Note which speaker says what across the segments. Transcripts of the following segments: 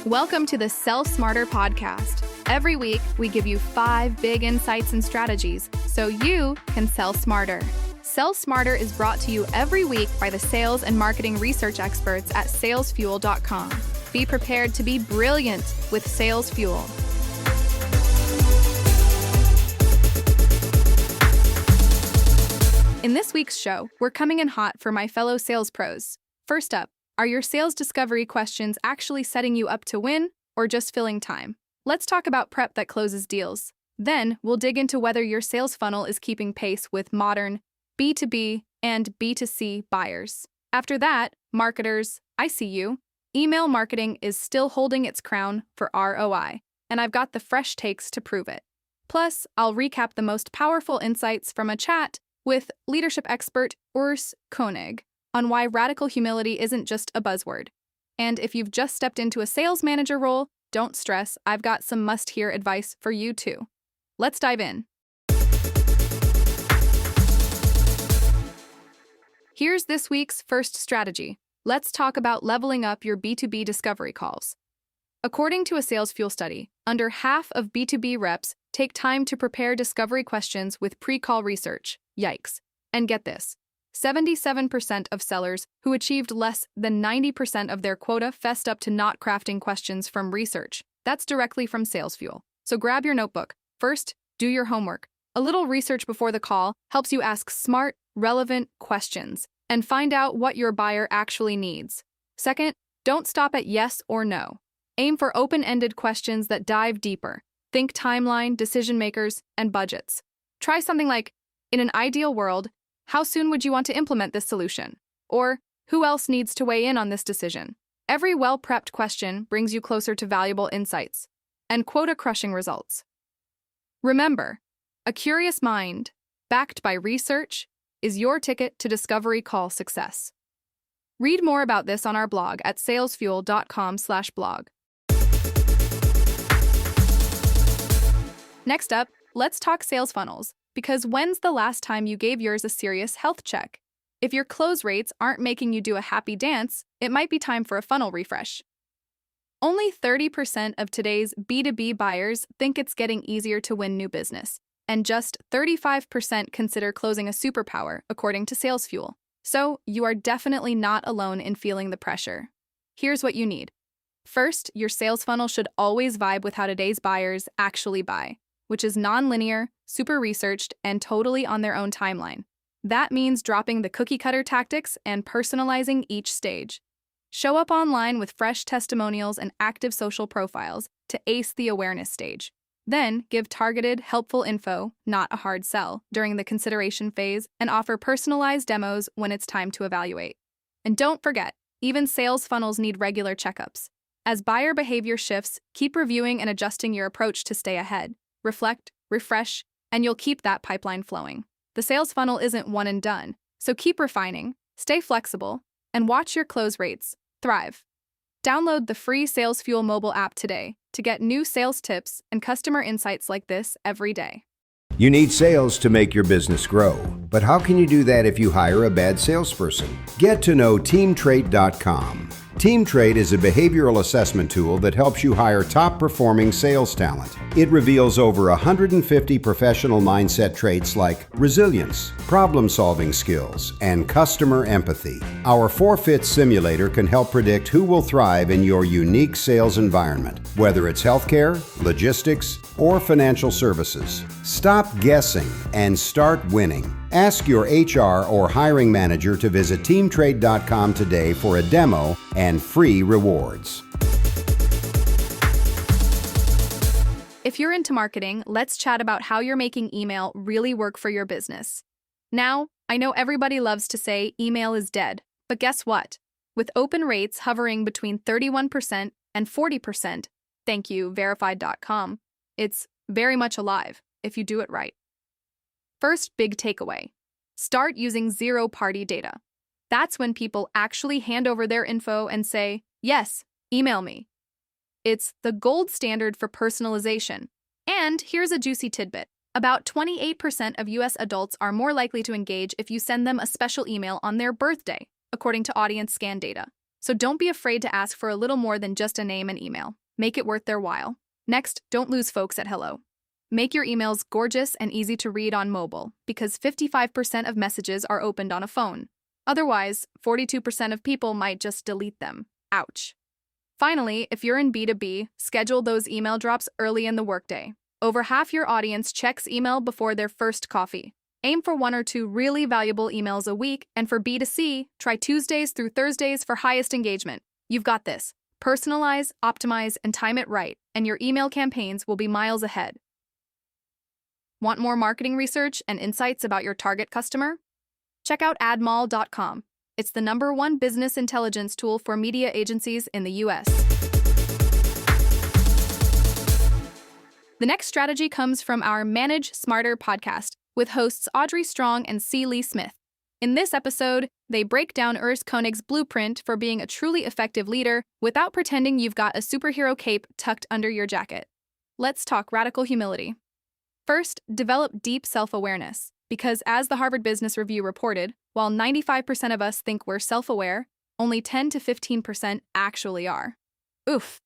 Speaker 1: Welcome to the Sell Smarter podcast. Every week, we give you 5 big insights and strategies so you can sell smarter. Sell Smarter is brought to you every week by the sales and marketing research experts at salesfuel.com. Be prepared to be brilliant with Sales Fuel. In this week's show, we're coming in hot for my fellow sales pros. First up, are your sales discovery questions actually setting you up to win or just filling time? Let's talk about prep that closes deals. Then, we'll dig into whether your sales funnel is keeping pace with modern B2B and B2C buyers. After that, marketers, I see you. Email marketing is still holding its crown for ROI, and I've got the fresh takes to prove it. Plus, I'll recap the most powerful insights from a chat with leadership expert Urs Koenig on why radical humility isn't just a buzzword. And if you've just stepped into a sales manager role, don't stress, I've got some must-hear advice for you too. Let's dive in. Here's this week's first strategy. Let's talk about leveling up your B2B discovery calls. According to a Sales Fuel study, under half of B2B reps take time to prepare discovery questions with pre-call research. Yikes. And get this, 77% of sellers who achieved less than 90% of their quota fessed up to not crafting questions from research. That's directly from Sales Fuel. So grab your notebook. First, do your homework. A little research before the call helps you ask smart, relevant questions and find out what your buyer actually needs. Second, don't stop at yes or no. Aim for open-ended questions that dive deeper. Think timeline, decision makers, and budgets. Try something like, in an ideal world, how soon would you want to implement this solution? Or, who else needs to weigh in on this decision? Every well-prepped question brings you closer to valuable insights and quota-crushing results. Remember, a curious mind, backed by research, is your ticket to discovery call success. Read more about this on our blog at salesfuel.com/blog. Next up, let's talk sales funnels. Because when's the last time you gave yours a serious health check? If your close rates aren't making you do a happy dance, it might be time for a funnel refresh. Only 30% of today's B2B buyers think it's getting easier to win new business, and just 35% consider closing a superpower, according to Sales Fuel. So, you are definitely not alone in feeling the pressure. Here's what you need. First, your sales funnel should always vibe with how today's buyers actually buy, which is non-linear, super researched, and totally on their own timeline. That means dropping the cookie-cutter tactics and personalizing each stage. Show up online with fresh testimonials and active social profiles to ace the awareness stage. Then, give targeted, helpful info, not a hard sell, during the consideration phase, and offer personalized demos when it's time to evaluate. And don't forget, even sales funnels need regular checkups. As buyer behavior shifts, keep reviewing and adjusting your approach to stay ahead. Reflect, refresh, and you'll keep that pipeline flowing. The sales funnel isn't one and done, so keep refining, stay flexible, and watch your close rates thrive. Download the free Sales Fuel mobile app today to get new sales tips and customer insights like this every day.
Speaker 2: You need sales to make your business grow, but how can you do that if you hire a bad salesperson? Get to know teamtrait.com. TeamTrade is a behavioral assessment tool that helps you hire top-performing sales talent. It reveals over 150 professional mindset traits like resilience, problem-solving skills, and customer empathy. Our 4-Fit simulator can help predict who will thrive in your unique sales environment, whether it's healthcare, logistics, or financial services. Stop guessing and start winning. Ask your HR or hiring manager to visit teamtrade.com today for a demo and free rewards.
Speaker 1: If you're into marketing, let's chat about how you're making email really work for your business. Now, I know everybody loves to say email is dead, but guess what? With open rates hovering between 31% and 40%, thank you, verified.com, it's very much alive if you do it right. First big takeaway, start using zero-party data. That's when people actually hand over their info and say, yes, email me. It's the gold standard for personalization. And here's a juicy tidbit. About 28% of US adults are more likely to engage if you send them a special email on their birthday, according to audience scan data. So don't be afraid to ask for a little more than just a name and email. Make it worth their while. Next, don't lose folks at hello. Make your emails gorgeous and easy to read on mobile, because 55% of messages are opened on a phone. Otherwise, 42% of people might just delete them. Ouch. Finally, if you're in B2B, schedule those email drops early in the workday. Over half your audience checks email before their first coffee. Aim for 1 or 2 really valuable emails a week, and for B2C, try Tuesdays through Thursdays for highest engagement. You've got this. Personalize, optimize, and time it right, and your email campaigns will be miles ahead. Want more marketing research and insights about your target customer? Check out admall.com. It's the #1 business intelligence tool for media agencies in the US. The next strategy comes from our Manage Smarter podcast with hosts Audrey Strong and C. Lee Smith. In this episode, they break down Urs Konig's blueprint for being a truly effective leader without pretending you've got a superhero cape tucked under your jacket. Let's talk radical humility. First, develop deep self-awareness, because as the Harvard Business Review reported, while 95% of us think we're self-aware, only 10 to 15% actually are. Oof.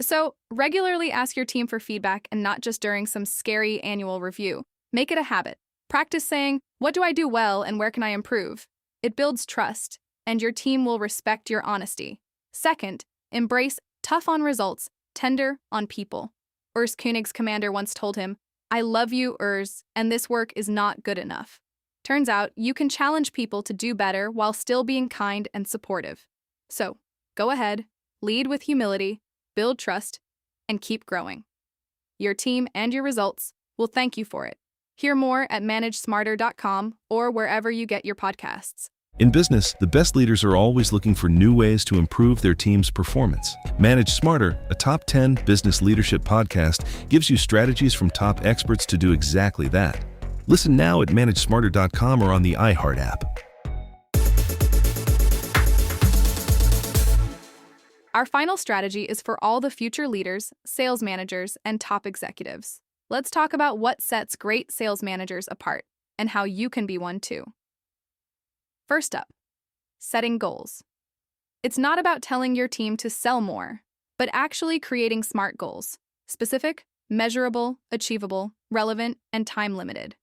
Speaker 1: So, regularly ask your team for feedback and not just during some scary annual review. Make it a habit. Practice saying, "What do I do well and where can I improve?" It builds trust, and your team will respect your honesty. Second, embrace tough on results, tender on people. Urs Konig's commander once told him, "I love you, Urs, and this work is not good enough." Turns out, you can challenge people to do better while still being kind and supportive. So, go ahead, lead with humility, build trust, and keep growing. Your team and your results will thank you for it. Hear more at managesmarter.com or wherever you get your podcasts.
Speaker 3: In business, the best leaders are always looking for new ways to improve their team's performance. Manage Smarter, a top 10 business leadership podcast, gives you strategies from top experts to do exactly that. Listen now at managesmarter.com or on the iHeart app.
Speaker 1: Our final strategy is for all the future leaders, sales managers, and top executives. Let's talk about what sets great sales managers apart and how you can be one too. First up, setting goals. It's not about telling your team to sell more, but actually creating SMART goals: specific, measurable, achievable, relevant, and time-limited.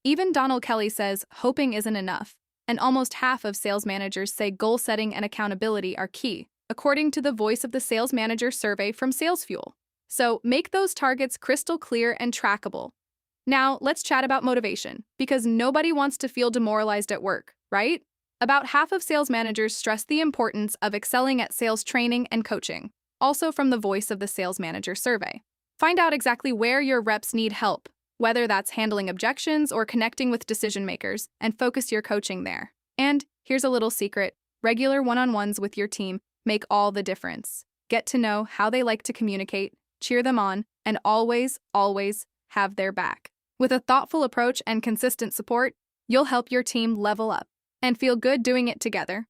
Speaker 1: Even Donald Kelly says hoping isn't enough, and almost half of sales managers say goal setting and accountability are key, according to the Voice of the Sales Manager survey from SalesFuel. So make those targets crystal clear and trackable. Now, let's chat about motivation, because nobody wants to feel demoralized at work, right? About half of sales managers stress the importance of excelling at sales training and coaching, also from the Voice of the Sales Manager survey. Find out exactly where your reps need help, whether that's handling objections or connecting with decision makers, and focus your coaching there. And here's a little secret: regular one-on-ones with your team make all the difference. Get to know how they like to communicate, cheer them on, and always have their back. With a thoughtful approach and consistent support, you'll help your team level up and feel good doing it together.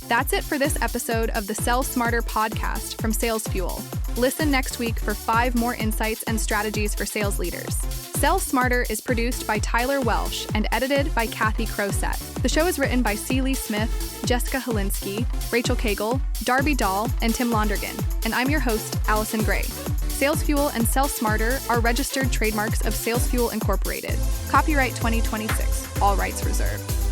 Speaker 1: That's it for this episode of the Sell Smarter podcast from SalesFuel. Listen next week for 5 more insights and strategies for sales leaders. Sell Smarter is produced by Tyler Welsh and edited by Kathy Crosett. The show is written by C. Lee Smith, Jessica Helinsky, Rachel Cagle, Darby Dahl, and Tim Londergan. And I'm your host, Allison Gray. SalesFuel and Sell Smarter are registered trademarks of SalesFuel Incorporated. Copyright 2026. All rights reserved.